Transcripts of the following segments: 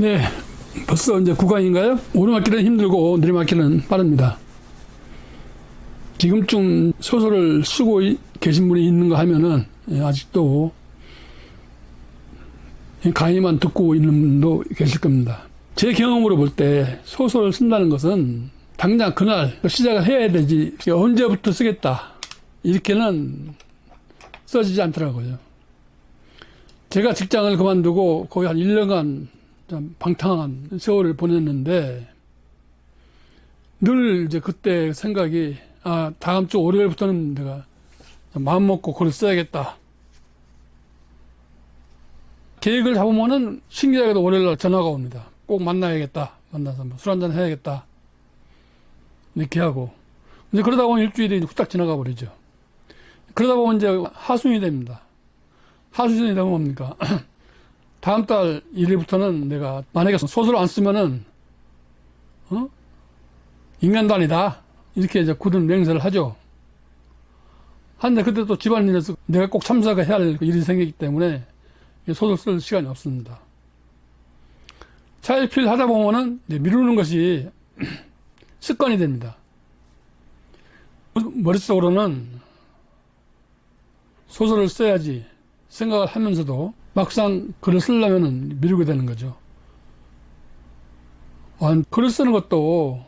네, 벌써 이제 9강인가요? 오르막길은 힘들고 내리막길은 빠릅니다. 지금쯤 소설을 쓰고 계신 분이 있는가 하면은 아직도 강의만 듣고 있는 분도 계실 겁니다. 제 경험으로 볼 때 소설을 쓴다는 것은 당장 그날 시작을 해야 되지 언제부터 쓰겠다 이렇게는 써지지 않더라고요. 제가 직장을 그만두고 거의 한 1년간 좀 방탕한 세월을 보냈는데 늘 이제 그때 생각이 다음 주 월요일부터는 내가 마음 먹고 글을 써야겠다. 계획을 잡으면은 신기하게도 월요일날 전화가 옵니다. 꼭 만나야겠다. 만나서 술 한잔 해야겠다. 이렇게 하고. 이제 그러다 보면 일주일이 후딱 지나가 버리죠. 그러다 보면 이제 하순이 됩니다. 하순이 되면 뭡니까? 다음 달 1일부터는 내가 만약에 소설을 안 쓰면은 인간도 아니다. 이렇게 이제 굳은 맹세를 하죠. 한데 그때 또 집안일에서 내가 꼭 참석해야 할 일이 생기기 때문에 소설 쓸 시간이 없습니다. 차일피일 하다 보면은 이제 미루는 것이 습관이 됩니다. 머릿속으로는 소설을 써야지 생각을 하면서도 막상 글을 쓰려면은 미루게 되는 거죠. 글을 쓰는 것도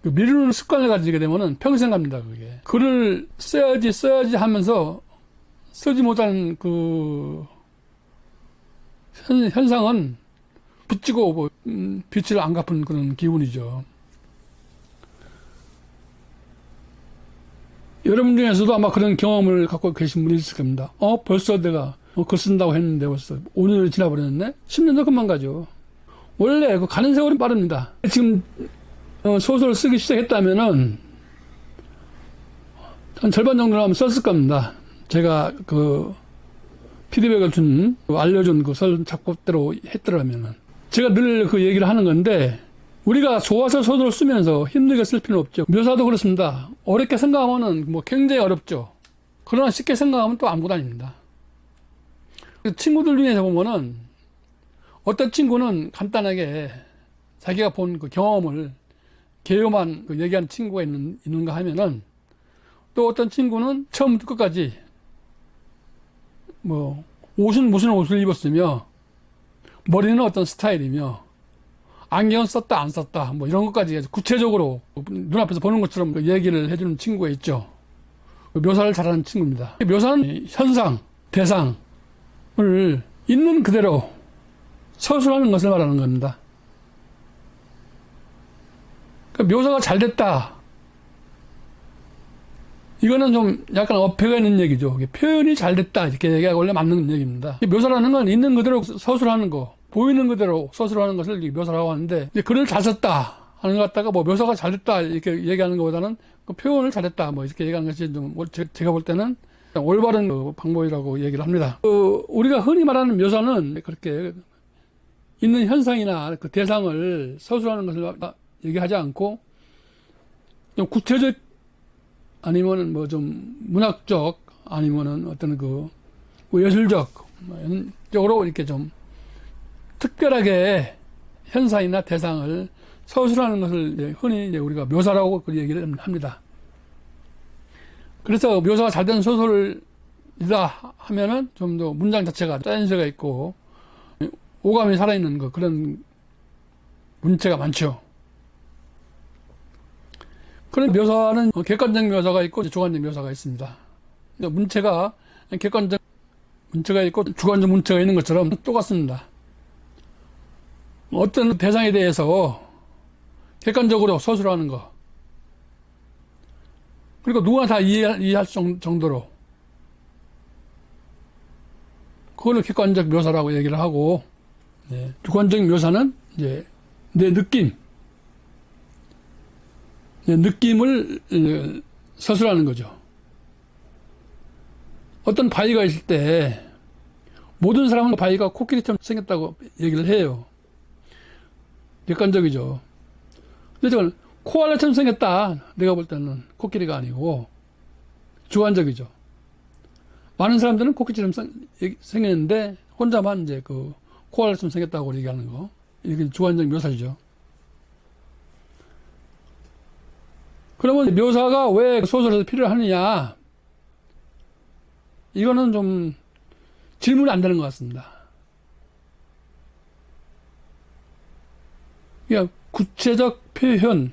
미루는 습관을 가지게 되면은 평생 갑니다, 그게. 글을 써야지 하면서 쓰지 못한 그 현상은 빚지고 빚을 안 갚은 그런 기분이죠. 여러분 중에서도 아마 그런 경험을 갖고 계신 분이 있을 겁니다. 벌써 내가 글 쓴다고 했는데 벌써 5년이 지나버렸네? 10년도 금방 가죠. 원래 그 가는 세월은 빠릅니다. 지금 소설을 쓰기 시작했다면은 한 절반 정도는 하면 썼을 겁니다. 제가 그 피드백을 알려준 그 설 작법대로 했더라면은. 제가 늘 그 얘기를 하는 건데, 우리가 좋아서 소설을 쓰면서 힘들게 쓸 필요는 없죠. 묘사도 그렇습니다. 어렵게 생각하면은 뭐 굉장히 어렵죠. 그러나 쉽게 생각하면 또 아무것도 아닙니다. 친구들 중에서 보면은 어떤 친구는 간단하게 자기가 본 그 경험을 개요만 얘기하는 친구가 있는가 하면은 또 어떤 친구는 처음부터 끝까지 뭐 옷은 무슨 옷을 입었으며 머리는 어떤 스타일이며 안경은 썼다 안 썼다 뭐 이런 것까지 구체적으로 눈앞에서 보는 것처럼 얘기를 해주는 친구가 있죠. 묘사를 잘하는 친구입니다. 묘사는 현상, 대상을 있는 그대로 서술하는 것을 말하는 겁니다. 그러니까 묘사가 잘 됐다. 이거는 좀 약간 어폐가 있는 얘기죠. 표현이 잘 됐다. 이렇게 얘기가 원래 맞는 얘기입니다. 묘사라는 건 있는 그대로 서술하는 거, 보이는 그대로 서술하는 것을 묘사라고 하는데, 글을 잘 썼다 하는 것 같다가 뭐 묘사가 잘 됐다 이렇게 얘기하는 것보다는 그 표현을 잘했다 뭐 이렇게 얘기하는 것이 좀 제가 볼 때는 올바른 그 방법이라고 얘기를 합니다. 우리가 흔히 말하는 묘사는 그렇게 있는 현상이나 그 대상을 서술하는 것을 얘기하지 않고 좀 구체적 아니면은 뭐 좀 문학적 아니면은 어떤 그 예술적 쪽으로 이렇게 좀 특별하게 현상이나 대상을 서술하는 것을 흔히 이제 우리가 묘사라고 그 얘기를 합니다. 그래서 묘사가 잘 된 소설이다 하면은 좀 더 문장 자체가 짜임새가 있고 오감이 살아있는 그런 문체가 많죠. 그런 묘사는 객관적 묘사가 있고 주관적 묘사가 있습니다. 문체가 객관적 문체가 있고 주관적 문체가 있는 것처럼 똑같습니다. 어떤 대상에 대해서 객관적으로 서술하는 거, 그리고 누구나 다 이해할 정도로 그걸로 객관적 묘사라고 얘기를 하고, 주관적 묘사는 이제 내 느낌을 서술하는 거죠. 어떤 바위가 있을 때 모든 사람은 바위가 코끼리처럼 생겼다고 얘기를 해요. 객관적이죠. 근데 저건 코알라처럼 생겼다. 내가 볼 때는 코끼리가 아니고 주관적이죠. 많은 사람들은 코끼리처럼 생겼는데 혼자만 이제 그 코알라처럼 생겼다고 얘기하는 거. 이게 주관적 묘사죠. 그러면 묘사가 왜 소설에서 필요하느냐? 이거는 좀 질문이 안 되는 것 같습니다. 그러니까 구체적 표현,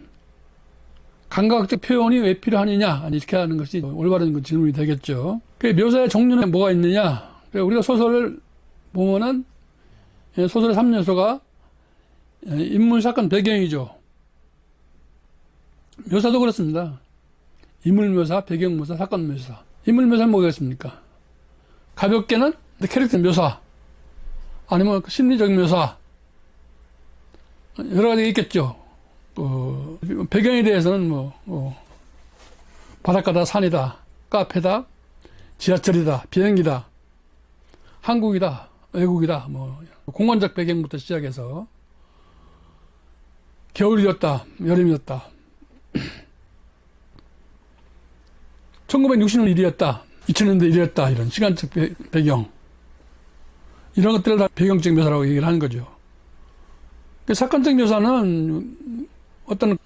감각적 표현이 왜 필요하느냐? 이렇게 하는 것이 올바른 질문이 되겠죠. 묘사의 종류는 뭐가 있느냐? 우리가 소설을 보면은 소설의 3요소가 인물, 사건, 배경이죠. 묘사도 그렇습니다. 인물 묘사, 배경 묘사, 사건 묘사. 인물 묘사는 뭐겠습니까? 가볍게는 캐릭터 묘사, 아니면 심리적 묘사, 여러 가지가 있겠죠. 배경에 대해서는 바닷가다, 산이다, 카페다, 지하철이다, 비행기다, 한국이다, 외국이다, 공간적 배경부터 시작해서 겨울이었다, 여름이었다, 1960년 일이었다, 2000년대 일이었다, 이런 시간적 배경, 이런 것들을 다 배경적 묘사라고 얘기를 하는 거죠. 사건적 묘사는 어떤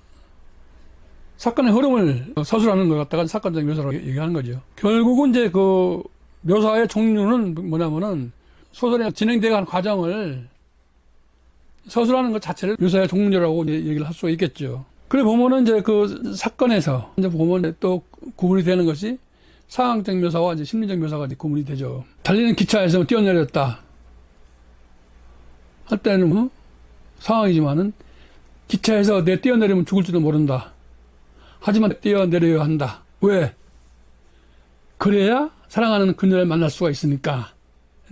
사건의 흐름을 서술하는 것 갖다가 사건적 묘사라고 얘기하는 거죠. 결국은 이제 그 묘사의 종류는 뭐냐면은 소설이 진행되어가는 과정을 서술하는 것 자체를 묘사의 종류라고 얘기를 할 수가 있겠죠. 그래 보면은 이제 그 사건에서 이제 보면 또 구분이 되는 것이 상황적 묘사와 이제 심리적 묘사가 이제 구분이 되죠. 달리는 기차에서 뛰어내렸다 할 때는 상황이지만은 기차에서 내 뛰어내리면 죽을지도 모른다. 하지만 뛰어내려야 한다. 왜? 그래야 사랑하는 그녀를 만날 수가 있으니까.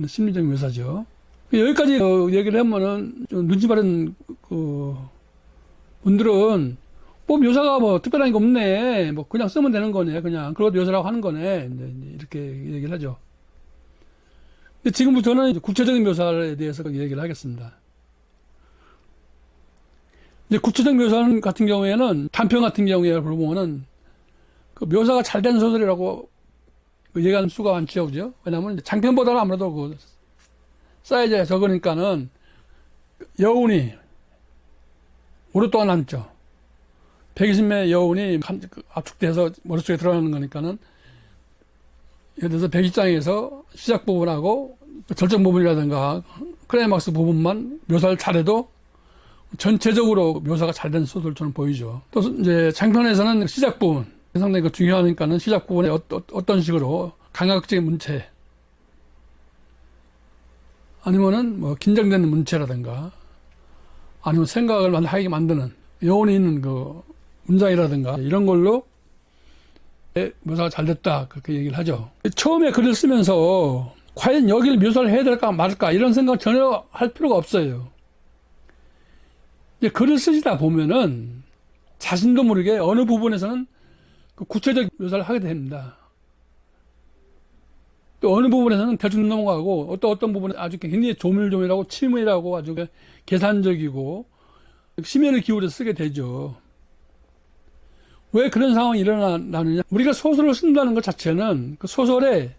심리적 묘사죠. 여기까지 얘기를 하면은 좀 눈치 바른 분들은 묘사가 특별한 게 없네. 그냥 쓰면 되는 거네. 그냥 그걸 묘사라고 하는 거네. 이렇게 얘기를 하죠. 근데 지금부터는 이제 구체적인 묘사에 대해서 얘기를 하겠습니다. 이제 구체적 묘사 같은 경우에는 단편 같은 경우에 보면은 그 묘사가 잘 된 소설이라고 얘기하는 수가 많죠, 그죠? 왜냐하면 장편보다는 아무래도 그 사이즈가 적으니까는 여운이 오랫동안 남죠. 120명의 여운이 압축돼서 머릿속에 들어가는 거니까는 예를 들어서 120장에서 시작 부분하고 절정 부분이라든가 클라이막스 부분만 묘사를 잘해도 전체적으로 묘사가 잘 된 소설처럼 보이죠. 또 이제 장편에서는 시작 부분 상당히 중요하니까는 시작 부분에 어떤 식으로 감각적인 문체 아니면은 긴장되는 문체라든가 아니면 생각을 하게 만드는 여운이 있는 그 문장이라든가 이런 걸로 묘사가 잘 됐다 그렇게 얘기를 하죠. 처음에 글을 쓰면서 과연 여기를 묘사를 해야 될까 말까 이런 생각 전혀 할 필요가 없어요. 이제 글을 쓰시다 보면은 자신도 모르게 어느 부분에서는 그 구체적 묘사를 하게 됩니다. 또 어느 부분에서는 대충 넘어가고 어떤 부분에 아주 굉장히 조밀조밀하고 치밀하고 아주 계산적이고 심혈을 기울여 쓰게 되죠. 왜 그런 상황이 일어나느냐? 우리가 소설을 쓴다는 것 자체는 그 소설에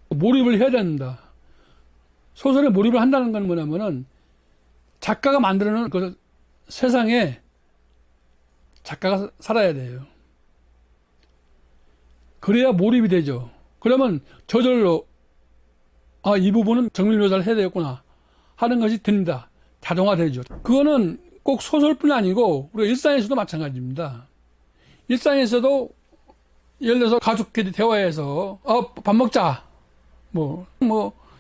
몰입을 해야 된다. 소설에 몰입을 한다는 건 뭐냐면은 작가가 만들어놓은 그 세상에 작가가 살아야 돼요. 그래야 몰입이 되죠. 그러면 저절로 이 부분은 정밀 묘사를 해야 되겠구나 하는 것이 됩니다. 자동화되죠. 그거는 꼭 소설뿐이 아니고 우리가 일상에서도 마찬가지입니다. 일상에서도 예를 들어서 가족끼리 대화해서 밥 먹자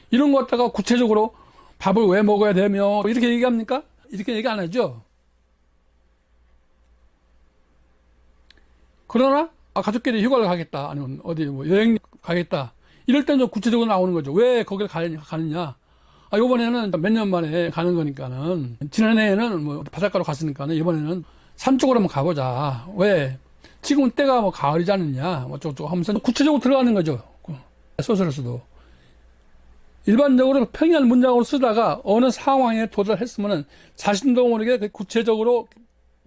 이런 거 갖다가 구체적으로 밥을 왜 먹어야 되며 이렇게 얘기합니까? 이렇게 얘기 안 하죠. 그러나 가족끼리 휴가를 가겠다 아니면 어디 여행 가겠다 이럴 때는 좀 구체적으로 나오는 거죠. 왜 거길 가느냐? 이번에는 몇 년 만에 가는 거니까는 지난해에는 바닷가로 갔으니까는 이번에는 산 쪽으로 한번 가보자. 왜? 지금은 때가 가을이지 않느냐 어쩌고 하면서 구체적으로 들어가는 거죠. 소설에서도 일반적으로 평이한 문장으로 쓰다가 어느 상황에 도달했으면은 자신도 모르게 구체적으로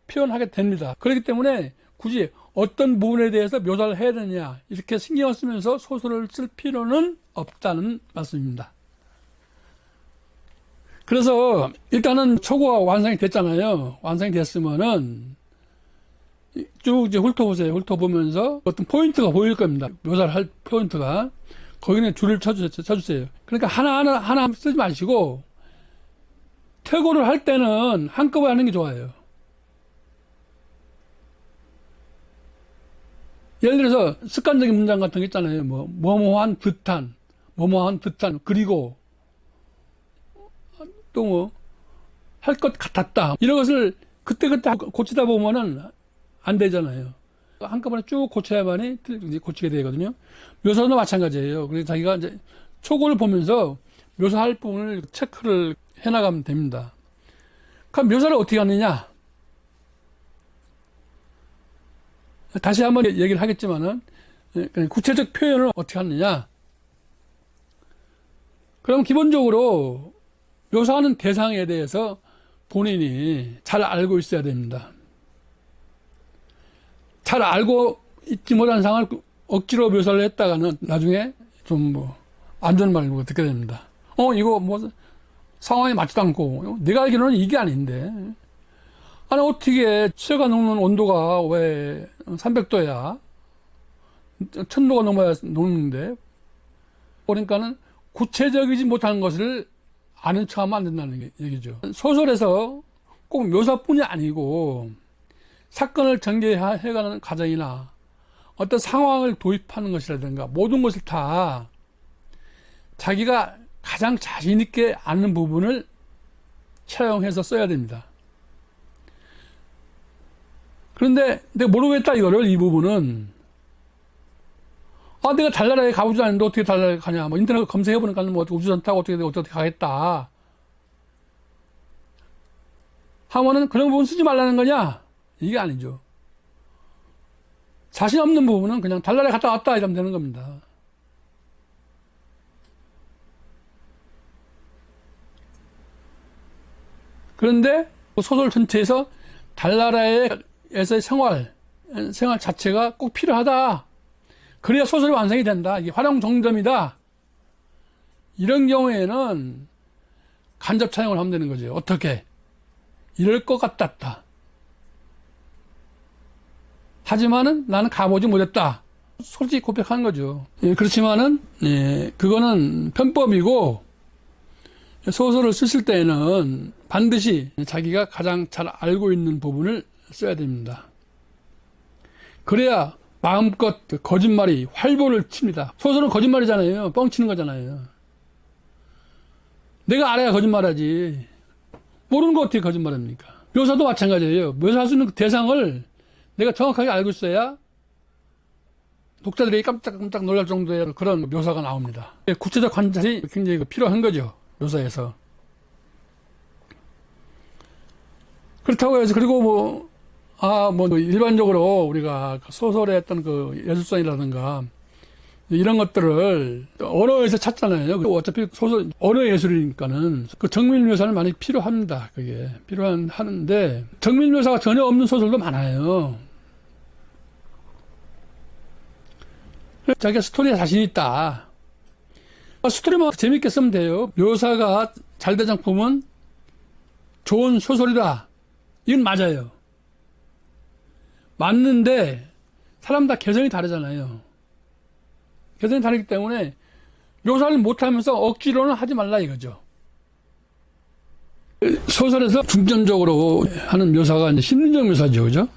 표현하게 됩니다. 그렇기 때문에 굳이 어떤 부분에 대해서 묘사를 해야 되느냐 이렇게 신경을 쓰면서 소설을 쓸 필요는 없다는 말씀입니다. 그래서 일단은 초고가 완성이 됐잖아요. 완성이 됐으면은 쭉 이제 훑어보세요. 훑어보면서 어떤 포인트가 보일 겁니다. 묘사를 할 포인트가. 거기는 줄을 쳐주세요. 그러니까 하나 쓰지 마시고, 퇴고를 할 때는 한꺼번에 하는 게 좋아요. 예를 들어서 습관적인 문장 같은 게 있잖아요. 뭐뭐한 듯한, 그리고, 또 할 것 같았다. 이런 것을 그때그때 고치다 보면은 안 되잖아요. 한꺼번에 쭉 고쳐야만이 이제 고치게 되거든요. 묘사도 마찬가지예요. 그래서 자기가 이제 초고를 보면서 묘사할 부분을 체크를 해나가면 됩니다. 그럼 묘사를 어떻게 하느냐? 다시 한번 얘기를 하겠지만은, 구체적 표현을 어떻게 하느냐? 그럼 기본적으로 묘사하는 대상에 대해서 본인이 잘 알고 있어야 됩니다. 잘 알고 있지 못한 상황을 억지로 묘사를 했다가는 나중에 좀 안 좋은 말을 듣게 됩니다. 이거 상황에 맞지도 않고, 내가 알기로는 이게 아닌데. 아니, 어떻게 쇠가 녹는 온도가 왜 300도야? 1000도가 넘어야 녹는데. 그러니까는 구체적이지 못한 것을 아는 척 하면 안 된다는 얘기죠. 소설에서 꼭 묘사뿐이 아니고, 사건을 전개해가는 과정이나 어떤 상황을 도입하는 것이라든가 모든 것을 다 자기가 가장 자신있게 아는 부분을 차용해서 써야 됩니다. 그런데 내가 모르겠다 이거를, 이 부분은. 내가 달나라에 가보지 않는데 어떻게 달나라에 가냐. 인터넷 검색해보니까 우주선 타고 어떻게 가겠다. 하면은 그런 부분 쓰지 말라는 거냐? 이게 아니죠. 자신 없는 부분은 그냥 달나라에 갔다 왔다 이러면 되는 겁니다. 그런데 소설 전체에서 달나라에서의 생활 자체가 꼭 필요하다. 그래야 소설이 완성이 된다. 이게 활용정점이다. 이런 경우에는 간접 차용을 하면 되는 거죠. 어떻게? 이럴 것 같았다. 하지만은 나는 가보지 못했다. 솔직히 고백하는 거죠. 그렇지만은, 그거는 편법이고, 소설을 쓰실 때에는 반드시 자기가 가장 잘 알고 있는 부분을 써야 됩니다. 그래야 마음껏 거짓말이 활보를 칩니다. 소설은 거짓말이잖아요. 뻥치는 거잖아요. 내가 알아야 거짓말하지. 모르는 거 어떻게 거짓말합니까? 묘사도 마찬가지예요. 묘사할 수 있는 대상을 내가 정확하게 알고 있어야 독자들이 깜짝깜짝 놀랄 정도의 그런 묘사가 나옵니다. 구체적 관찰이 굉장히 필요한 거죠. 묘사에서. 그렇다고 해서, 그리고 일반적으로 우리가 소설의 어떤 예술성이라든가 이런 것들을 언어에서 찾잖아요. 어차피 소설, 언어 예술이니까는 그 정밀 묘사는 많이 필요합니다. 그게 하는데, 정밀 묘사가 전혀 없는 소설도 많아요. 자기가 스토리에 자신 있다. 스토리만 재밌게 쓰면 돼요. 묘사가 잘 된 작품은 좋은 소설이다. 이건 맞아요. 맞는데 사람 다 개성이 다르잖아요. 개성이 다르기 때문에 묘사를 못하면서 억지로는 하지 말라 이거죠. 소설에서 중점적으로 하는 묘사가 이제 심리적 묘사죠, 그죠?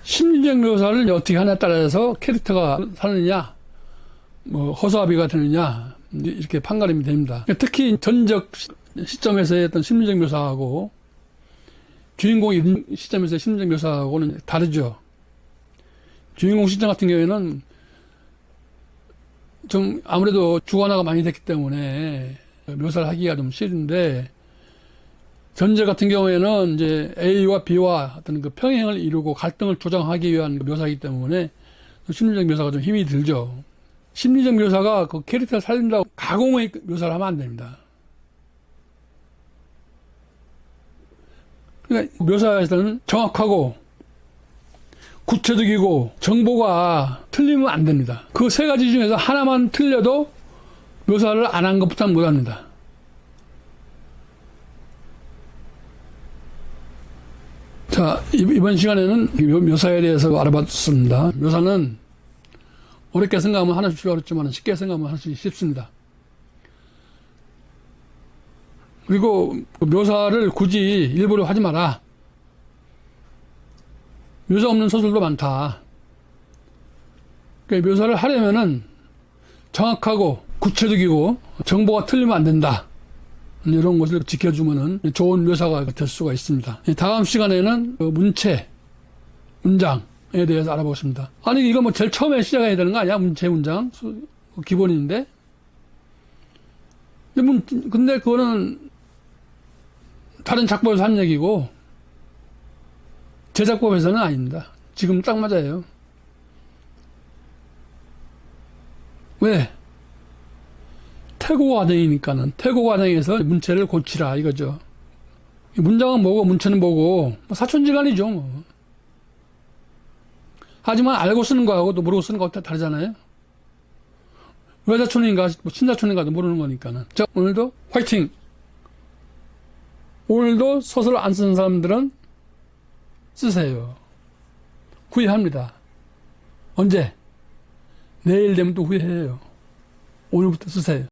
심리적 묘사를 어떻게 하냐에 따라서 캐릭터가 사느냐, 허수아비가 되느냐, 이렇게 판가름이 됩니다. 특히 전적 시점에서의 어떤 심리적 묘사하고 주인공의 시점에서의 심리적 묘사하고는 다르죠. 주인공 시점 같은 경우에는 좀 아무래도 주관화가 많이 됐기 때문에 묘사를 하기가 좀 싫은데, 전제 같은 경우에는 이제 A와 B와 어떤 그 평행을 이루고 갈등을 조장하기 위한 묘사이기 때문에 심리적 묘사가 좀 힘이 들죠. 심리적 묘사가 그 캐릭터를 살린다고 가공의 묘사를 하면 안 됩니다. 그러니까 묘사에서는 정확하고 구체적이고 정보가 틀리면 안 됩니다. 그 세 가지 중에서 하나만 틀려도 묘사를 안 한 것부터 못합니다. 자, 이번 시간에는 묘사에 대해서 알아봤습니다. 묘사는 어렵게 생각하면 하나씩 쉽지 어렵지만 쉽게 생각하면 하나씩 쉽습니다. 그리고 묘사를 굳이 일부러 하지 마라. 묘사 없는 소설도 많다. 그러니까 묘사를 하려면은 정확하고 구체적이고 정보가 틀리면 안 된다. 이런 것을 지켜주면은 좋은 묘사가 될 수가 있습니다. 다음 시간에는 문체, 문장에 대해서 알아보겠습니다. 아니, 이거 뭐 제일 처음에 시작해야 되는 거 아니야? 문체, 문장. 기본인데. 근데 그거는 다른 작법에서 한 얘기고, 제 작법에서는 아닙니다. 지금 딱 맞아요. 왜? 태고 과정이니까는 태고 과정에서 문체를 고치라 이거죠. 문장은 뭐고 문체는 뭐고 사촌지간이죠. 뭐. 하지만 알고 쓰는 거하고 또 모르고 쓰는 거하고 다르잖아요. 외사촌인가 친사촌인가도 모르는 거니까는. 자, 오늘도 화이팅! 오늘도 소설 안 쓰는 사람들은 쓰세요. 후회합니다. 언제? 내일 되면 또 후회해요. 오늘부터 쓰세요.